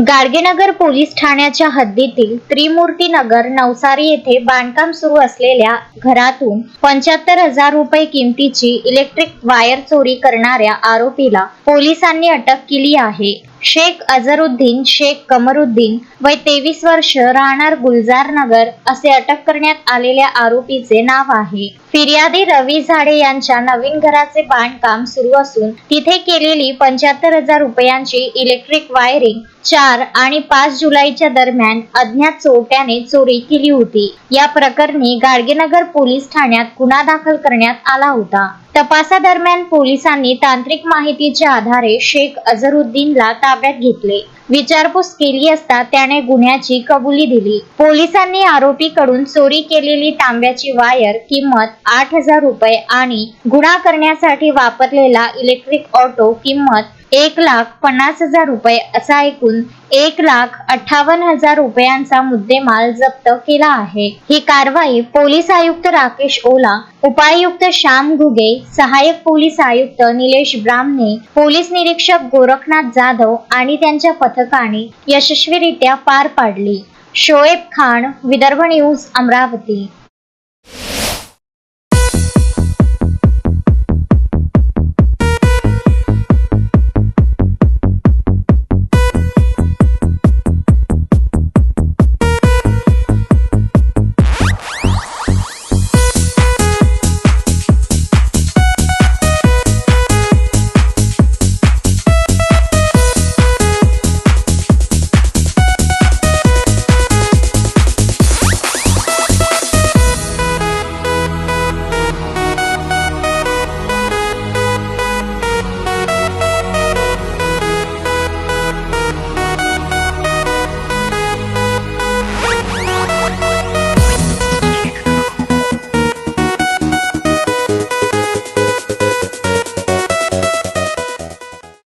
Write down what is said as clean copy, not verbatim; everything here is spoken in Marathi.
गाडगेनगर पोलीस ठाण्याच्या हद्दीतील त्रिमूर्ती नगर नवसारी येथे बांधकाम सुरू असलेल्या घरातून 75,000 रुपये किमतीची इलेक्ट्रिक वायर चोरी करणाऱ्या आरोपीला पोलिसांनी अटक केली आहे। शेख अझरुद्दीन शेख कमरुद्दीन वय 23 वर्ष, राहणार गुलजार नगर असे अटक करण्यात आलेल्या आरोपीचे नाव आहे। फिर्यादी रवी झाडे यांच्या नवीन घराचे बांधकाम सुरू असून तिथे केलेली 75,000 रुपयांची इलेक्ट्रिक वायरिंग 4 आणि 5 जुलैच्या दरम्यान अज्ञात चोरट्याने चोरी केली होती। या प्रकरणी गाडगेनगर पोलीस ठाण्यात गुन्हा दाखल करण्यात आला होता। तपासादरम्यान पोलिसांनी तांत्रिक माहितीच्या आधारे शेख अझरुद्दीनला ताब्यात घेतले। विचारपूस केली असता त्याने गुन्ह्याची कबुली दिली। पोलिसांनी आरोपीकडून चोरी केलेली तांब्याची वायर किंमत 8,000 रुपये आणि गुन्हा करण्यासाठी वापरलेला इलेक्ट्रिक ऑटो किंमत 1,50,000 रुपये असा एकूण 1,58,000 रुपयांचा मुद्देमाल जप्त केला आहे। ही कारवाई पोलीस आयुक्त राकेश ओला, उपायुक्त श्याम घुगे, सहाय्यक पोलीस आयुक्त निलेश ब्राह्मणे, पोलीस निरीक्षक गोरखनाथ जाधव आणि त्यांच्या पथकाने यशस्वीरित्या पार पाडली। शोएब खान, विदर्भ न्यूज, अमरावती।